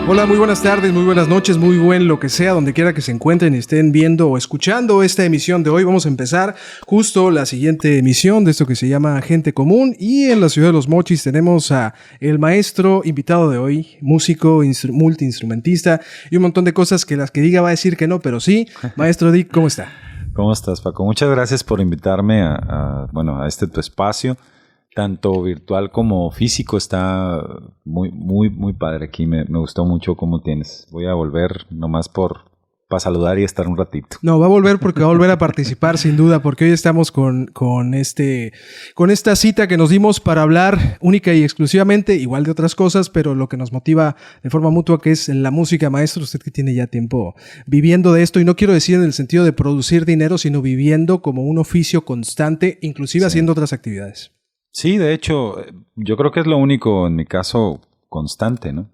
Hola, muy buenas tardes, muy buenas noches, muy buen lo que sea, donde quiera que se encuentren y estén viendo o escuchando esta emisión de hoy. Vamos a empezar justo la siguiente emisión de esto que se llama Gente Común, y en la ciudad de Los Mochis tenemos a el maestro invitado de hoy, músico, multiinstrumentista y un montón de cosas que las que diga va a decir que no, pero sí. Maestro Dick, ¿cómo está? ¿Cómo estás, Paco? Muchas gracias por invitarme a este tu espacio. Tanto virtual como físico está muy padre aquí. Me gustó mucho cómo tienes. Voy a volver nomás para saludar y estar un ratito. No, va a volver porque va a volver a participar sin duda, porque hoy estamos con esta cita que nos dimos para hablar única y exclusivamente, igual de otras cosas, pero lo que nos motiva de forma mutua, que es la música. Maestro, usted que tiene ya tiempo viviendo de esto, y no quiero decir en el sentido de producir dinero, sino viviendo como un oficio constante, inclusive haciendo otras actividades. Sí, de hecho, yo creo que es lo único, en mi caso, constante, ¿no?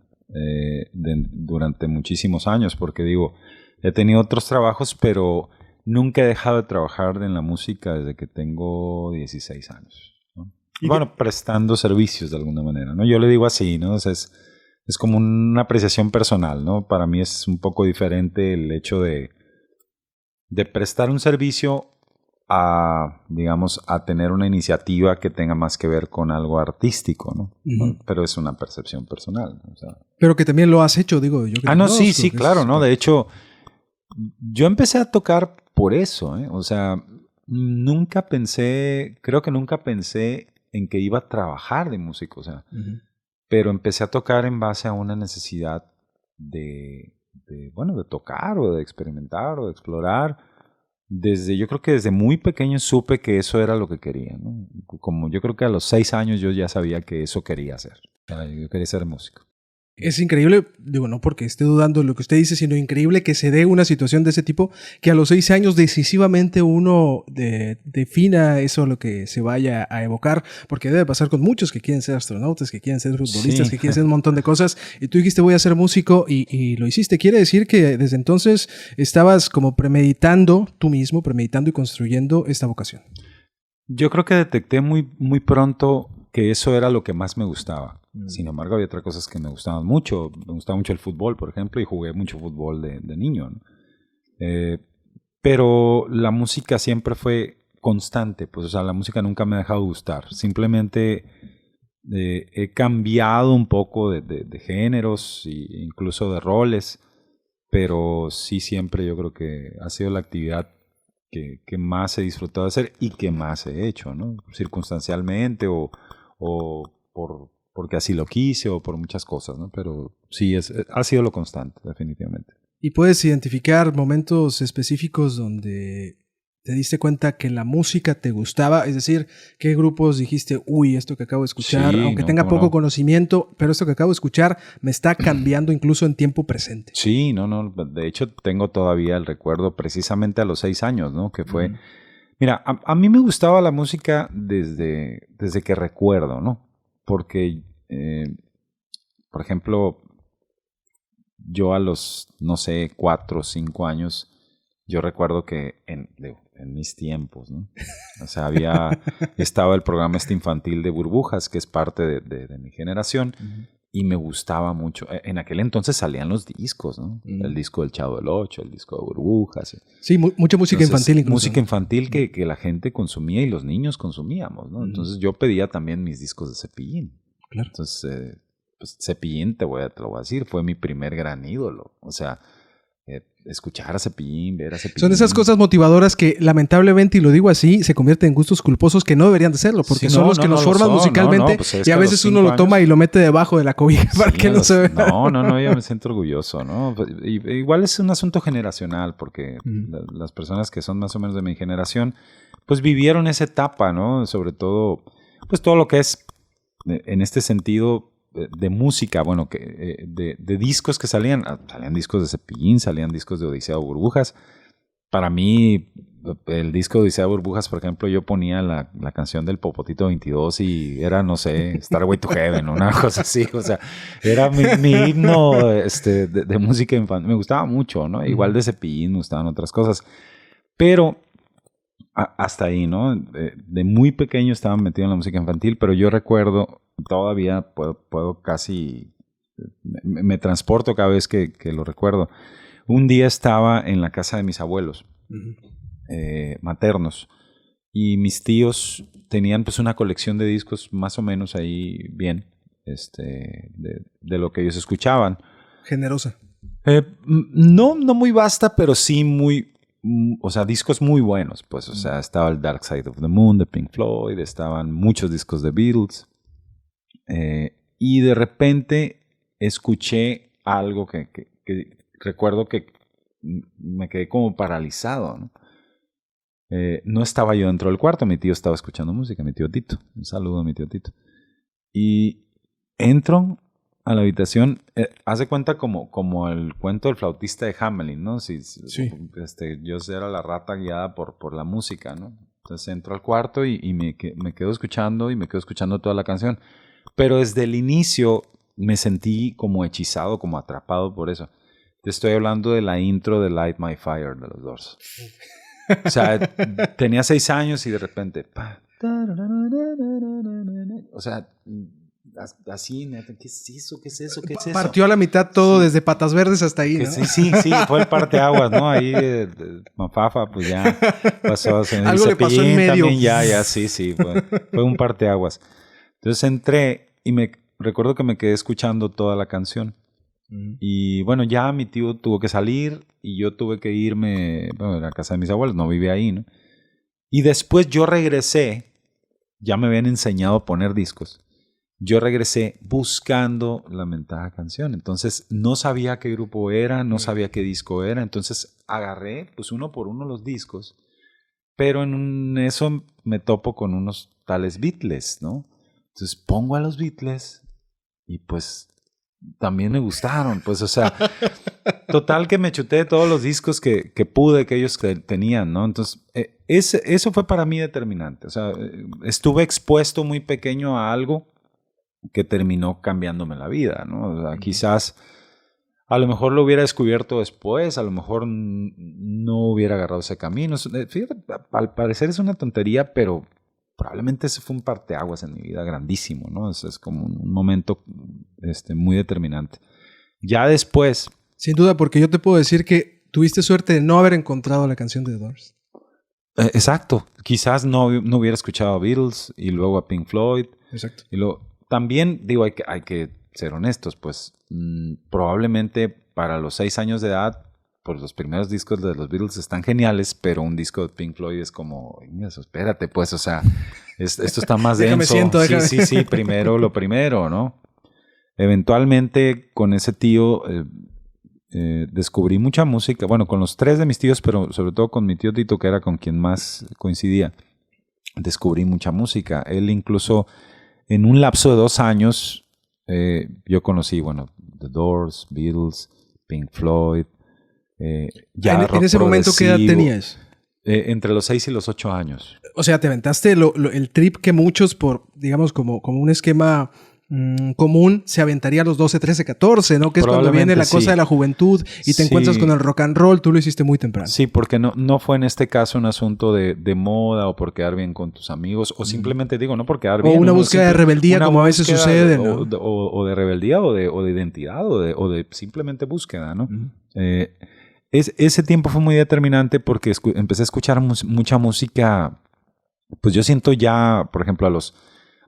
Durante muchísimos años, porque digo, he tenido otros trabajos, pero nunca he dejado de trabajar en la música desde que tengo 16 años, ¿no? Bueno, prestando servicios de alguna manera, ¿no? Yo le digo así, ¿no? O sea, es como una apreciación personal, ¿no? Para mí es un poco diferente el hecho de prestar un servicio a tener una iniciativa que tenga más que ver con algo artístico, ¿no? Uh-huh. Pero es una percepción personal, ¿no? O sea, pero que también lo has hecho, digo yo. No, sí, claro, ¿no? De hecho, yo empecé a tocar por eso, ¿eh? O sea, creo que nunca pensé en que iba a trabajar de músico, o sea, uh-huh. Pero empecé a tocar en base a una necesidad de tocar o de experimentar o de explorar. Yo creo que desde muy pequeño supe que eso era lo que quería, ¿no? Como yo creo que a los 6 años yo ya sabía que eso quería hacer. Yo quería ser músico. Es increíble, digo, no porque esté dudando de lo que usted dice, sino increíble que se dé una situación de ese tipo, que a los 6 años decisivamente uno defina eso lo que se vaya a evocar, porque debe pasar con muchos que quieren ser astronautas, que quieren ser futbolistas, sí, que quieren ser un montón de cosas, y tú dijiste voy a ser músico y lo hiciste. Quiere decir que desde entonces estabas como premeditando y construyendo esta vocación. Yo creo que detecté muy pronto que eso era lo que más me gustaba. Sin embargo, había otras cosas que me gustaban mucho. Me gustaba mucho el fútbol, por ejemplo, y jugué mucho fútbol de niño, ¿no? Pero la música siempre fue constante, pues, o sea, la música nunca me ha dejado gustar. Simplemente he cambiado un poco de géneros e incluso de roles, pero sí siempre yo creo que ha sido la actividad que más he disfrutado de hacer y que más he hecho, ¿no? Circunstancialmente o porque así lo quise o por muchas cosas, ¿no? Pero sí, ha sido lo constante, definitivamente. ¿Y puedes identificar momentos específicos donde te diste cuenta que la música te gustaba? Es decir, ¿qué grupos dijiste, uy, esto que acabo de escuchar, sí, aunque tenga poco conocimiento, pero esto que acabo de escuchar me está cambiando incluso en tiempo presente? Sí, no, de hecho tengo todavía el recuerdo precisamente a los 6 años, ¿no? Que fue... Mira, a mí me gustaba la música desde que recuerdo, ¿no? Porque, por ejemplo, yo a los, 4 o 5 años, yo recuerdo que en mis tiempos, ¿no? O sea, estaba el programa infantil de Burbujas, que es parte de mi generación, y me gustaba mucho. En aquel entonces salían los discos, ¿no? El disco del Chavo del Ocho, el disco de Burbujas. Sí, mucha música infantil incluso. Música infantil que la gente consumía y los niños consumíamos, ¿no? Entonces yo pedía también mis discos de Cepillín. Claro. Entonces, pues Cepillín, te lo voy a decir, fue mi primer gran ídolo. O sea, escuchar a Cepillín, ver a Cepillín. Son esas cosas motivadoras que lamentablemente, y lo digo así, se convierten en gustos culposos que no deberían de serlo, porque son los que nos forman musicalmente, pues y a veces uno lo toma y lo mete debajo de la cobija para que no se vea. No, yo me siento orgulloso, ¿no? Igual es un asunto generacional, porque las personas que son más o menos de mi generación, pues vivieron esa etapa, ¿no? Sobre todo, pues todo lo que es, en este sentido, de música, bueno, de discos que salían discos de Cepillín, salían discos de Odisea o Burbujas. Para mí, el disco de Odisea o Burbujas, por ejemplo, yo ponía la canción del Popotito 22 y era, no sé, Starway to Heaven, una cosa así, o sea, era mi himno de música infantil. Me gustaba mucho, ¿no? Igual de Cepillín me gustaban otras cosas, pero hasta ahí, ¿no? De muy pequeño estaba metido en la música infantil, pero yo recuerdo, todavía puedo casi... me transporto cada vez que lo recuerdo. Un día estaba en la casa de mis abuelos maternos y mis tíos tenían pues una colección de discos más o menos ahí bien, de lo que ellos escuchaban. Generosa. No muy vasta, pero sí muy, o sea, discos muy buenos, pues, o sea, estaba el Dark Side of the Moon de Pink Floyd, estaban muchos discos de Beatles, y de repente escuché algo que recuerdo que me quedé como paralizado, ¿no? No estaba yo dentro del cuarto, mi tío estaba escuchando música, mi tío Tito, un saludo a mi tío Tito, y entro a la habitación, haz de cuenta como el cuento del flautista de Hamelin, ¿no? Sí. Yo era la rata guiada por la música, ¿no? Entonces entro al cuarto y me quedo escuchando toda la canción. Pero desde el inicio me sentí como hechizado, como atrapado por eso. Te estoy hablando de la intro de Light My Fire de los Doors. O sea, tenía 6 años y de repente... O sea... Así, ¿qué es eso? ¿Qué es eso? ¿Qué es eso? Partió a la mitad todo, desde Patas Verdes hasta ahí, ¿no? Sí, fue el parteaguas, ¿no? Ahí Mafafa, pues ya pasó. Algo le pasó en medio. También ya, sí, fue un parteaguas. Entonces entré y me recuerdo que me quedé escuchando toda la canción. Y bueno, ya mi tío tuvo que salir y yo tuve que irme, bueno, a la casa de mis abuelos, no vivía ahí, ¿no? Y después yo regresé, ya me habían enseñado a poner discos. Yo regresé buscando la mentada canción. Entonces no sabía qué grupo era, no sabía qué disco era. Entonces agarré pues uno por uno los discos. Pero en eso me topo con unos tales Beatles, ¿no? Entonces pongo a los Beatles y pues también me gustaron. Pues o sea, total que me chuté todos los discos que pude, que ellos tenían, ¿no? Entonces eso fue para mí determinante. O sea, estuve expuesto muy pequeño a algo que terminó cambiándome la vida, ¿no? O sea, quizás a lo mejor lo hubiera descubierto después, a lo mejor no hubiera agarrado ese camino. Fíjate, al parecer es una tontería, pero probablemente ese fue un parteaguas en mi vida grandísimo, ¿no? Es como un momento muy determinante. Ya después... Sin duda, porque yo te puedo decir que tuviste suerte de no haber encontrado la canción de The Doors. Exacto. Quizás no hubiera escuchado a Beatles y luego a Pink Floyd. Exacto. Y luego... También, digo, hay que ser honestos, pues probablemente para los 6 años de edad, pues los primeros discos de los Beatles están geniales, pero un disco de Pink Floyd es como, espérate, pues, o sea, esto está más denso. Déjame. Sí, primero lo primero, ¿no? Eventualmente con ese tío descubrí mucha música, bueno, con los 3 de mis tíos, pero sobre todo con mi tío Tito, que era con quien más coincidía, descubrí mucha música. Él incluso... En un lapso de 2 años, yo conocí, bueno, The Doors, Beatles, Pink Floyd. Ya en ese momento, ¿qué edad tenías? Entre los 6 y los 8 años. O sea, te aventaste el trip que muchos, por digamos, como un esquema común, se aventaría a los 12, 13, 14, ¿no? Que es cuando viene la cosa de la juventud y te encuentras con el rock and roll. Tú lo hiciste muy temprano. Sí, porque no fue en este caso un asunto de moda o por quedar bien con tus amigos, o simplemente digo, no por quedar bien. O una búsqueda de rebeldía, como a veces sucede, ¿no? O de rebeldía o de identidad o de simplemente búsqueda, ¿no? Ese tiempo fue muy determinante porque empecé a escuchar mucha música. Pues yo siento ya, por ejemplo,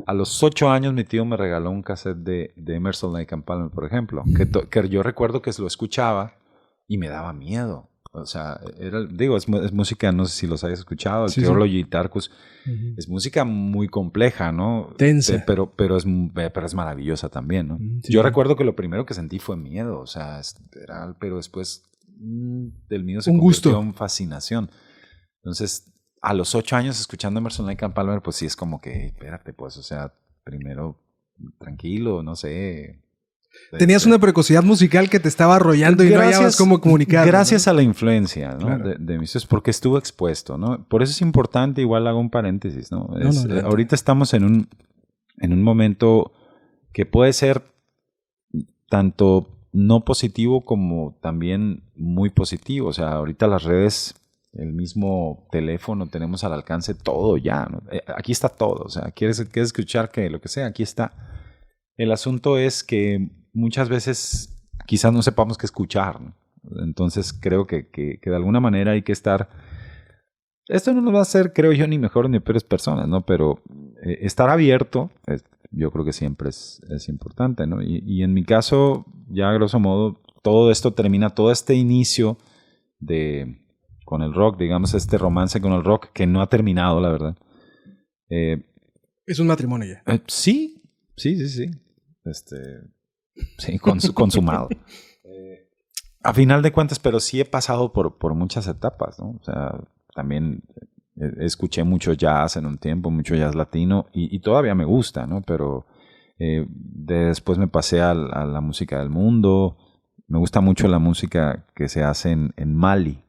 a los 8 años mi tío me regaló un cassette de Emerson, Lake and Palmer, por ejemplo, que yo recuerdo que lo escuchaba y me daba miedo. O sea, es música, no sé si los hayas escuchado, el Theology Tarkus. Es música muy compleja, ¿no? Tensa. Pero es maravillosa también, ¿no? Sí. Yo recuerdo que lo primero que sentí fue miedo, o sea, pero después del miedo se convirtió en fascinación. Entonces, a los 8 años escuchando Emerson, Lake and Palmer, pues sí es como que, espérate, pues, o sea, primero tranquilo, no sé. Tenías una precocidad musical que te estaba arrollando y no hallabas cómo comunicar. Gracias, ¿no? A la influencia, ¿no? Claro. de mis hijos, porque estuvo expuesto, ¿no? Por eso es importante, igual hago un paréntesis, ¿no? Ahorita estamos en un momento que puede ser tanto no positivo como también muy positivo. O sea, ahorita las redes, el mismo teléfono, tenemos al alcance todo ya, ¿no? Aquí está todo. O sea, ¿quieres escuchar que lo que sea? Aquí está. El asunto es que muchas veces quizás no sepamos qué escuchar, ¿no? Entonces creo que de alguna manera hay que estar... Esto no nos va a hacer, creo yo, ni mejor ni peores personas, ¿no? Pero estar abierto, yo creo que siempre es importante, ¿no? Y en mi caso, ya a grosso modo, todo esto termina, todo este inicio con el rock, digamos, este romance con el rock, que no ha terminado, la verdad. Es un matrimonio ya. Sí. Sí, consumado. A final de cuentas, pero sí he pasado por muchas etapas, ¿no? O sea, también escuché mucho jazz en un tiempo, mucho jazz latino, y todavía me gusta, ¿no? Pero después me pasé a la música del mundo. Me gusta mucho la música que se hace en Mali.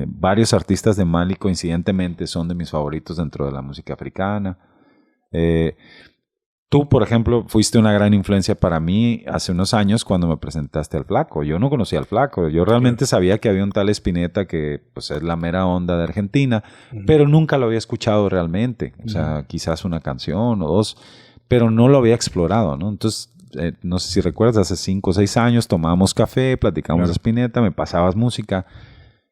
Varios artistas de Mali, coincidentemente, son de mis favoritos dentro de la música africana. Tú, por ejemplo, fuiste una gran influencia para mí hace unos años cuando me presentaste al Flaco. Yo no conocía al Flaco. Yo realmente sabía que había un tal Spinetta que pues, es la mera onda de Argentina, pero nunca lo había escuchado realmente. O sea, quizás una canción o dos, pero no lo había explorado, ¿no? Entonces, no sé si recuerdas, hace 5 o 6 años tomábamos café, platicábamos de Spinetta, me pasabas música,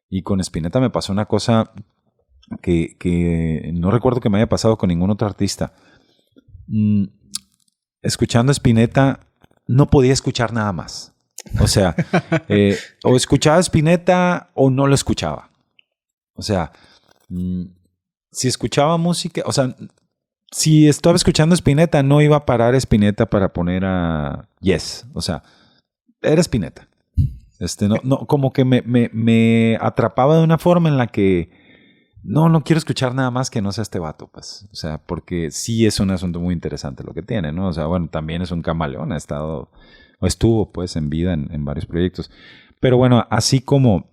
y con Spinetta me pasó una cosa que no recuerdo que me haya pasado con ningún otro artista. Escuchando Spinetta no podía escuchar nada más. O sea, o escuchaba Spinetta o no lo escuchaba. O sea, si escuchaba música, o sea, si estaba escuchando Spinetta no iba a parar Spinetta para poner a Yes. O sea, era Spinetta. No, como que me atrapaba de una forma en la que no quiero escuchar nada más que no sea este vato, pues. O sea, porque sí es un asunto muy interesante lo que tiene, ¿no? O sea, bueno, también es un camaleón, estuvo, pues, en vida en varios proyectos. Pero bueno, así como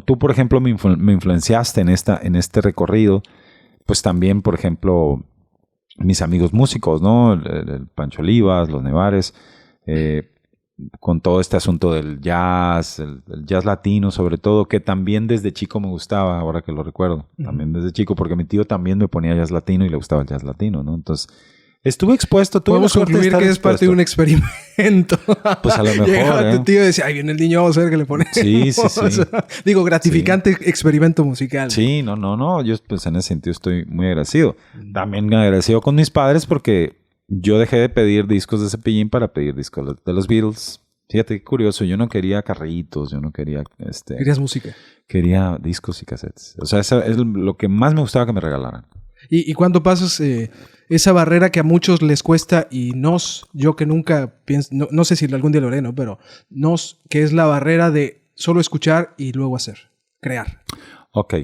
tú, por ejemplo, me influenciaste en este recorrido, pues también, por ejemplo, mis amigos músicos, ¿no? El Pancho Olivas, los Nevares, con todo este asunto del jazz, el jazz latino sobre todo, que también desde chico me gustaba, ahora que lo recuerdo, también desde chico, porque mi tío también me ponía jazz latino y le gustaba el jazz latino, ¿no? Entonces, estuve expuesto. Podemos concluir que es parte de un experimento. Pues a lo mejor, llegaba tu tío y decía, ahí viene el niño, vamos a ver qué le pone. Sí. Digo, gratificante experimento musical. Sí, no, yo pues en ese sentido estoy muy agradecido. También agradecido con mis padres porque yo dejé de pedir discos de Cepillín para pedir discos de los Beatles. Fíjate qué curioso, yo no quería carritos, yo no quería... Querías música. Quería discos y cassettes. O sea, eso es lo que más me gustaba que me regalaran. ¿Y cuándo pasas esa barrera que a muchos les cuesta y yo que nunca pienso, no sé si algún día lo haré, ¿no? Pero que es la barrera de solo escuchar y luego hacer, crear? Ok.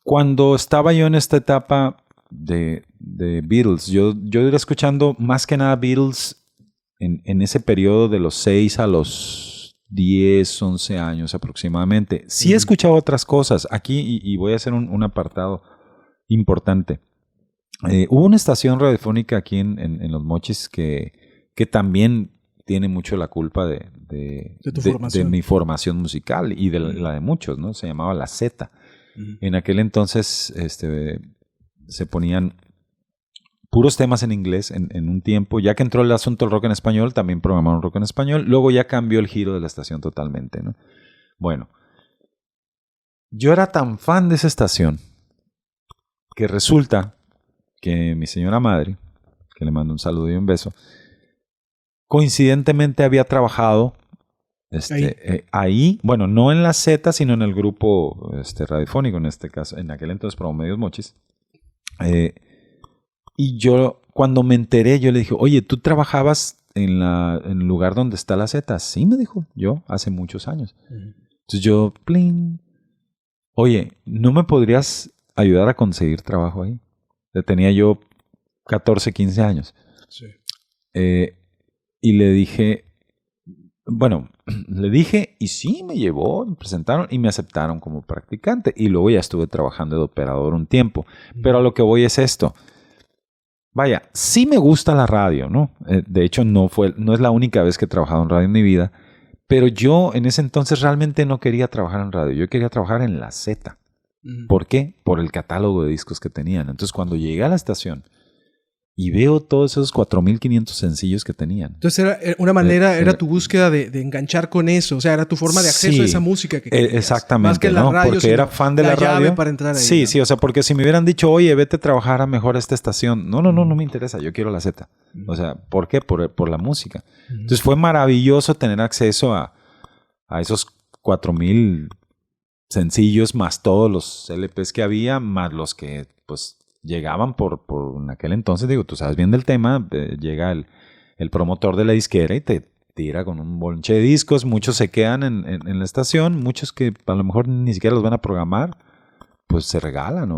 Cuando estaba yo en esta etapa de Beatles, yo iba escuchando más que nada Beatles en ese periodo de los 6 a los 10, 11 años aproximadamente. Sí he escuchado otras cosas aquí y voy a hacer un apartado importante. Hubo una estación radiofónica aquí en Los Mochis que también tiene mucho la culpa de mi formación musical y de la de muchos, ¿no? Se llamaba La Z. En aquel entonces se ponían puros temas en inglés en un tiempo. Ya que entró el asunto del rock en español, también programaron rock en español. Luego ya cambió el giro de la estación totalmente, ¿no? Bueno, yo era tan fan de esa estación que resulta que mi señora madre, que le mando un saludo y un beso, coincidentemente había trabajado ahí, bueno, no en la Z, sino en el grupo radiofónico, en este caso, en aquel entonces Promomedios Mochis. Y yo, cuando me enteré, yo le dije, oye, ¿tú trabajabas en el lugar donde está la Z? Sí, me dijo, yo, hace muchos años. Entonces yo, plin, oye, ¿no me podrías ayudar a conseguir trabajo ahí? Tenía yo 14, 15 años. Sí. Y le dije, bueno, le dije y sí, me llevó, me presentaron y me aceptaron como practicante. Y luego ya estuve trabajando de operador un tiempo. Pero a lo que voy es esto. Vaya, sí me gusta la radio, ¿no? De hecho, no es la única vez que he trabajado en radio en mi vida. Pero yo en ese entonces realmente no quería trabajar en radio. Yo quería trabajar en la Z. ¿Por qué? Por el catálogo de discos que tenían. Entonces, cuando llegué a la estación, y veo todos esos 4.500 sencillos que tenían. Entonces era una manera, era tu búsqueda de enganchar con eso, o sea, era tu forma de acceso a esa música que querías. Exactamente, más que la radio, porque era fan de la radio. Llave para entrar ahí, sí, ¿no? sí, o sea, porque si me hubieran dicho, oye, vete a trabajar a mejor esta estación. No me interesa, yo quiero la Z. O sea, ¿por qué? Por la música. Entonces fue maravilloso tener acceso a esos 4.000 sencillos, más todos los LPs que había, más los que, pues, llegaban por en aquel entonces, digo, tú sabes bien del tema, llega el promotor de la disquera y te tira con un bonche de discos, muchos se quedan en la estación, muchos que a lo mejor ni siquiera los van a programar, pues se regalan.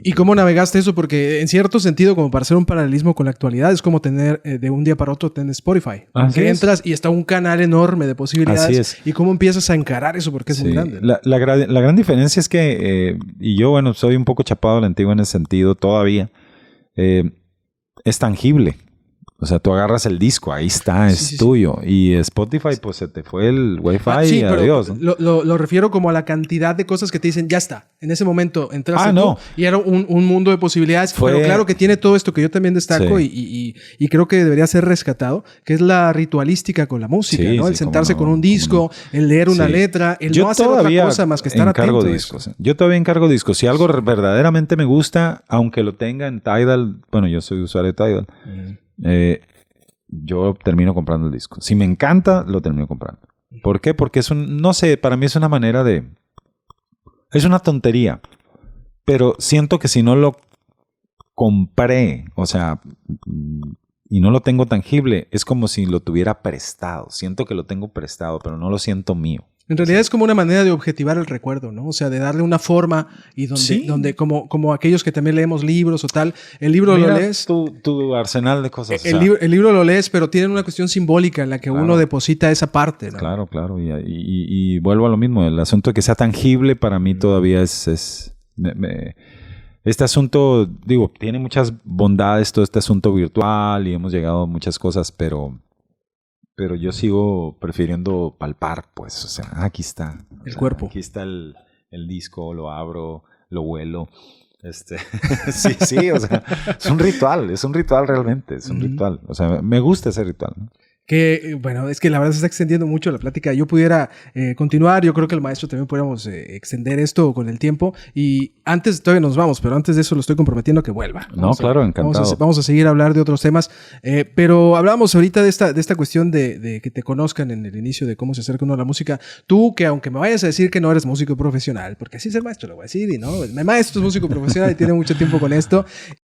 ¿Y cómo navegaste eso? Porque en cierto sentido, como para hacer un paralelismo con la actualidad, es como tener de un día para otro tener Spotify. Que entras y está un canal enorme de posibilidades. Así es. ¿Y cómo empiezas a encarar eso? Porque es muy grande. La gran diferencia es que, y yo, bueno, soy un poco chapado a la antigua en ese sentido todavía, es tangible. O sea, tú agarras el disco, ahí está, es tuyo. Y Spotify, pues se te fue el Wi-Fi y adiós, ¿no? Lo refiero como a la cantidad de cosas que te dicen, ya está. En ese momento entraste tú y era un mundo de posibilidades. Pero claro que tiene todo esto que yo también destaco y creo que debería ser rescatado, que es la ritualística con la música, ¿no? El sentarse con un disco, el leer una letra, el no hacer otra cosa más que estar atento a discos. Yo todavía encargo discos. Si algo verdaderamente me gusta, aunque lo tenga en Tidal, bueno, yo soy usuario de Tidal, yo termino comprando el disco. Si me encanta, lo termino comprando. ¿Por qué? Porque no sé, para mí es una manera es una tontería, pero siento que si no lo compré, o sea, y no lo tengo tangible, es como si lo tuviera prestado. Siento que lo tengo prestado, pero no lo siento mío. En realidad es como una manera de objetivar el recuerdo, ¿no? O sea, de darle una forma y donde como aquellos que también leemos libros o tal, el libro lo lees. Tu arsenal de cosas. El libro lo lees, pero tiene una cuestión simbólica en la que uno deposita esa parte, ¿no? Claro. Y vuelvo a lo mismo. El asunto de que sea tangible para mí todavía es este asunto, digo, tiene muchas bondades todo este asunto virtual y hemos llegado a muchas cosas, pero yo sigo prefiriendo palpar, pues, o sea, aquí está. El cuerpo. Aquí está el disco, lo abro, lo huelo. Sí, o sea, es un ritual realmente, es un ritual. O sea, me gusta ese ritual, ¿no? Que, bueno, es que la verdad se está extendiendo mucho la plática. Yo pudiera continuar, yo creo que el maestro también pudiéramos extender esto con el tiempo. Y todavía nos vamos, pero antes de eso lo estoy comprometiendo a que vuelva. Claro, encantado. Vamos a seguir a hablar de otros temas. Pero hablábamos ahorita de esta cuestión de que te conozcan en el inicio de cómo se acerca uno a la música. Tú, que aunque me vayas a decir que no eres músico profesional, porque así es el maestro, lo voy a decir, y no, el maestro es músico profesional y tiene mucho tiempo con esto.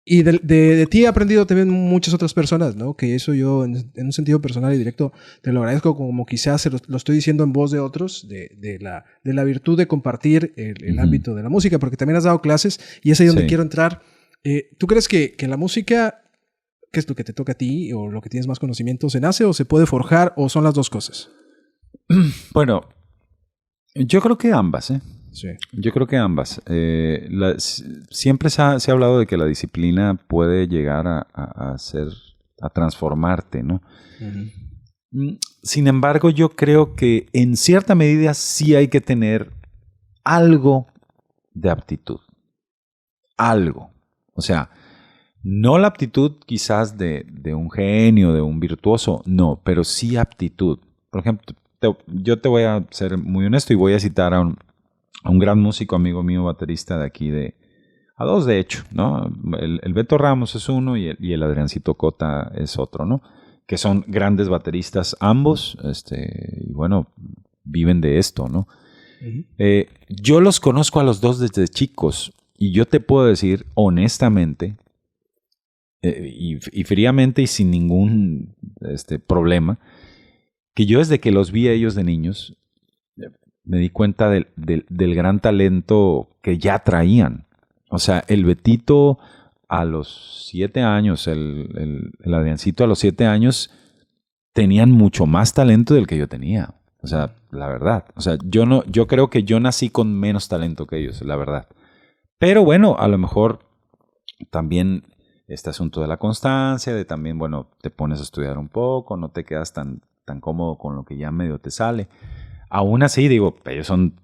Y de ti he aprendido también muchas otras personas, ¿no? Que eso yo, en un sentido personal y directo, te lo agradezco, como quizás lo estoy diciendo en voz de otros, de la virtud de compartir el ámbito de la música, porque también has dado clases y es ahí donde quiero entrar. ¿Tú crees que la música, qué es lo que te toca a ti o lo que tienes más conocimiento, se nace o se puede forjar o son las dos cosas? Bueno, yo creo que ambas, ¿eh? Sí. Yo creo que ambas. Siempre se ha hablado de que la disciplina puede llegar a transformarte, ¿no? Uh-huh. Sin embargo, yo creo que en cierta medida sí hay que tener algo de aptitud. Algo. O sea, no la aptitud quizás de un genio, de un virtuoso, no, pero sí aptitud. Por ejemplo, yo te voy a ser muy honesto y voy a citar a un gran músico, amigo mío, baterista de aquí, a dos de hecho, ¿no? El Beto Ramos es uno y el Adriancito Cota es otro, ¿no? Que son grandes bateristas ambos, y bueno, viven de esto, ¿no? Uh-huh. Yo los conozco a los dos desde chicos y yo te puedo decir honestamente y fríamente y sin ningún problema, que yo desde que los vi a ellos de niños me di cuenta del gran talento que ya traían. O sea, el Betito a los 7 años, el Adriancito a los 7 años, tenían mucho más talento del que yo tenía. O sea, la verdad. O sea, yo creo que yo nací con menos talento que ellos, la verdad. Pero bueno, a lo mejor también este asunto de la constancia, de también, bueno, te pones a estudiar un poco, no te quedas tan cómodo con lo que ya medio te sale. Aún así, digo, ellos son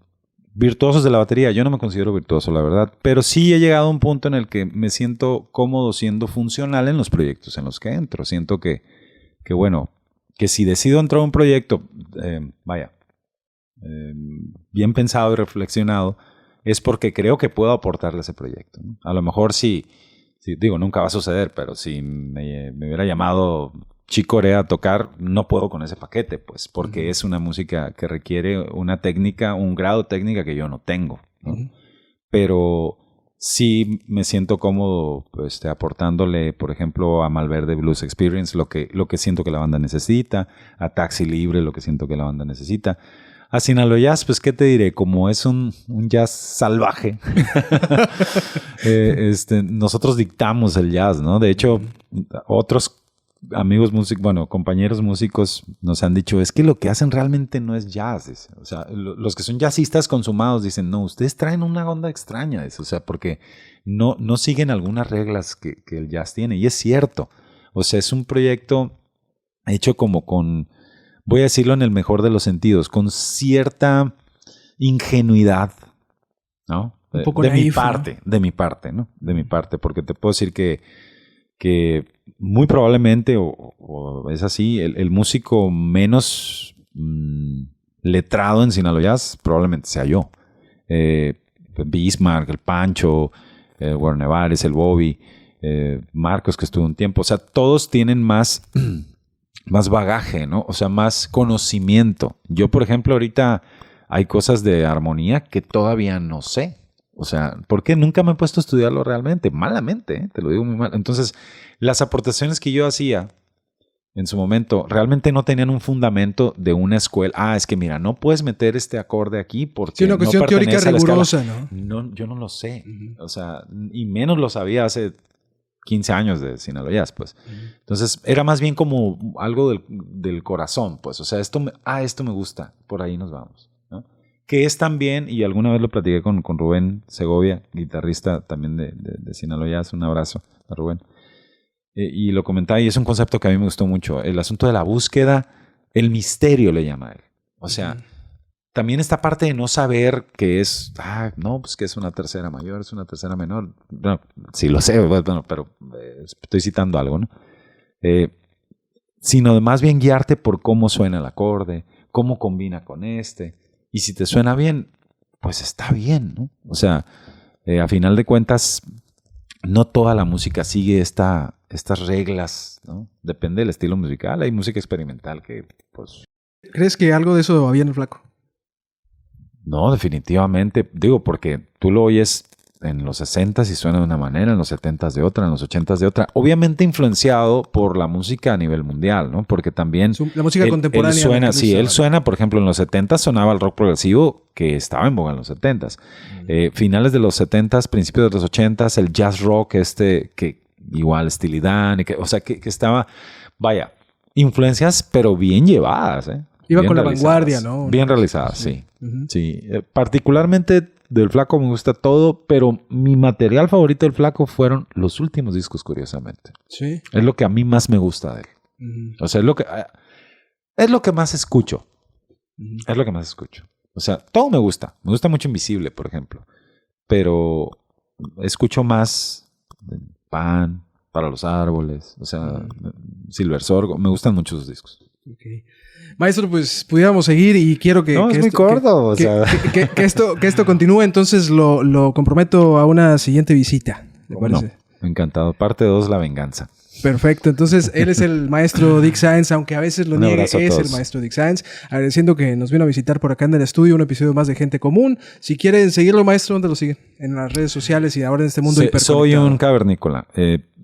virtuosos de la batería. Yo no me considero virtuoso, la verdad, pero sí he llegado a un punto en el que me siento cómodo siendo funcional en los proyectos en los que entro. Siento que bueno, que si decido entrar a un proyecto, bien pensado y reflexionado, es porque creo que puedo aportarle a ese proyecto, ¿no? A lo mejor digo, nunca va a suceder, pero si me hubiera llamado Chick Corea a tocar, no puedo con ese paquete, pues, porque es una música que requiere una técnica, un grado técnica que yo no tengo, ¿no? Pero sí me siento cómodo aportándole, por ejemplo, a Malverde Blues Experience lo que siento que la banda necesita, a Taxi Libre lo que siento que la banda necesita. A Sinaloa Jazz, pues, ¿qué te diré? Como es un jazz salvaje, nosotros dictamos el jazz, ¿no? De hecho, otros amigos músicos, compañeros músicos nos han dicho, es que lo que hacen realmente no es jazz. Dice. O sea, los que son jazzistas consumados dicen, no, ustedes traen una onda extraña, dice. O sea, porque no siguen algunas reglas que el jazz tiene. Y es cierto. O sea, es un proyecto hecho como con, voy a decirlo en el mejor de los sentidos, con cierta ingenuidad, ¿no? Un poco de naif, mi parte, ¿no? De mi parte, porque te puedo decir que muy probablemente, o es así, el músico menos letrado en Sinaloa Jazz probablemente sea yo. Bismarck, el Pancho, Warren Nevares, el Bobby, Marcos, que estuvo un tiempo. O sea, todos tienen más bagaje, ¿no? O sea, más conocimiento. Yo, por ejemplo, ahorita hay cosas de armonía que todavía no sé. O sea, porque nunca me he puesto a estudiarlo realmente, malamente, te lo digo muy mal. Entonces, las aportaciones que yo hacía en su momento realmente no tenían un fundamento de una escuela. Es que mira, no puedes meter este acorde aquí porque una cuestión no pertenece teórica a la rigurosa, escala. No, yo no lo sé. O sea, y menos lo sabía hace 15 años de Sinaloa Jazz, pues. Entonces, era más bien como algo del corazón, pues. O sea, esto me gusta, por ahí nos vamos. Que es también, y alguna vez lo platiqué con Rubén Segovia, guitarrista también de Sinaloa Jazz, un abrazo a Rubén, y lo comentaba, y es un concepto que a mí me gustó mucho, el asunto de la búsqueda, el misterio le llama él. O sea, también esta parte de no saber qué es, pues que es una tercera mayor, es una tercera menor, no, sí lo sé, bueno, pero estoy citando algo, ¿no? Sino de más bien guiarte por cómo suena el acorde, cómo combina con y si te suena bien, pues está bien, ¿no? O sea, a final de cuentas, no toda la música sigue estas reglas, ¿no? Depende del estilo musical. Hay música experimental que, pues... ¿Crees que algo de eso había en el Flaco? No, definitivamente. Digo, porque tú lo oyes en los 60s y suena de una manera, en los 70s de otra, en los 80s de otra. Obviamente influenciado por la música a nivel mundial, ¿no? Porque también... La música contemporánea. Él suena, por ejemplo, en los 70s sonaba el rock progresivo que estaba en boga en los 70s. Finales de los 70s, principios de los 80s, el jazz rock que igual Steely Dan, o sea, que estaba... Vaya, influencias, pero bien llevadas, ¿eh? Iba bien con la vanguardia, ¿no? Bien realizadas, sí. Sí. Particularmente del Flaco me gusta todo, pero mi material favorito del Flaco fueron los últimos discos, curiosamente. Sí. Es lo que a mí más me gusta de él. O sea, es lo que más escucho. Es lo que más escucho. O sea, todo me gusta. Me gusta mucho Invisible, por ejemplo. Pero escucho más Pan, Para los Árboles, o sea, Silver Sorgo. Me gustan mucho sus discos. Okay. Maestro, pues pudiéramos seguir y quiero que... No, que es muy corto, que esto continúe, entonces lo comprometo a una siguiente visita. ¿Me parece? No, encantado. Parte 2, La Venganza. Perfecto, entonces él es el maestro Dick Sáenz, aunque a veces lo niegue, es el maestro Dick Sáenz. Agradeciendo que nos vino a visitar por acá en el estudio, un episodio más de Gente Común. Si quieren seguirlo, maestro, ¿dónde lo siguen? En las redes sociales y ahora en este mundo hiperconectado. Soy un cavernícola.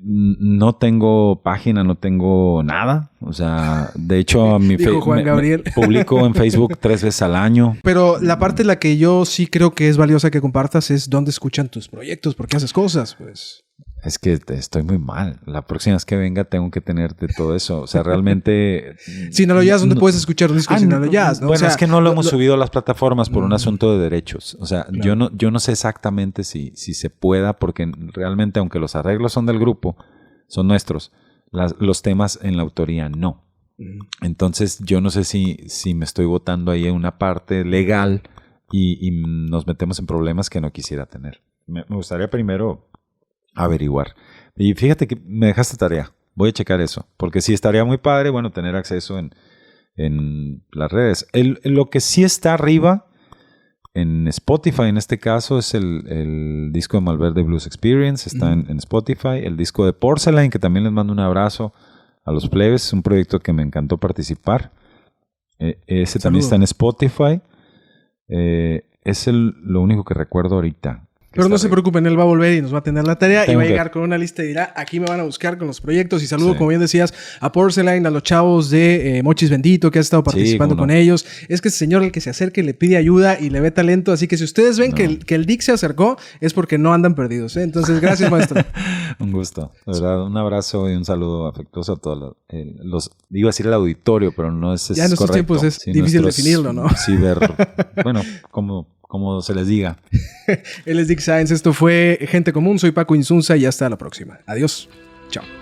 No tengo página, no tengo nada. O sea, de hecho, mi Juan Gabriel. publico en Facebook 3 veces al año. Pero la parte en la que yo sí creo que es valiosa que compartas es dónde escuchan tus proyectos, porque haces cosas, pues. Es que estoy muy mal. La próxima vez que venga tengo que tenerte todo eso. O sea, realmente... Sinaloa Jazz, ¿dónde puedes escuchar un disco de Sinaloa Jazz? ¿No? Bueno, o sea, es que no lo hemos subido a las plataformas por un asunto de derechos. O sea, claro. yo no sé exactamente si se pueda, porque realmente, aunque los arreglos son del grupo, son nuestros, los temas en la autoría no. Entonces, yo no sé si me estoy botando ahí en una parte legal y nos metemos en problemas que no quisiera tener. Me gustaría primero averiguar. Y fíjate que me dejaste tarea. Voy a checar eso. Porque sí estaría muy padre, bueno, tener acceso en las redes. Lo que sí está arriba en Spotify, en este caso, es el disco de Malverde Blues Experience. Está en Spotify. El disco de Porcelain, que también les mando un abrazo a los plebes. Es un proyecto que me encantó participar. Ese también está en Spotify. Es lo único que recuerdo ahorita. Pero no se preocupen, él va a volver y nos va a tener la tarea y va a llegar con una lista y dirá, aquí me van a buscar con los proyectos. Y saludo, como bien decías, a Porcelain, a los chavos de Mochis Bendito, que has estado participando con ellos. Es que ese señor, el que se acerque, le pide ayuda y le ve talento. Así que si ustedes ven que el Dick se acercó, es porque no andan perdidos, ¿eh? Entonces, gracias, maestro. Un gusto. De verdad, un abrazo y un saludo afectuoso a todos iba a decir el auditorio, pero no es ya en estos tiempos es difícil definirlo, ¿no? Bueno, como se les diga. Él es Dick Sáenz, esto fue Gente Común, soy Paco Insunza y hasta la próxima. Adiós, chao.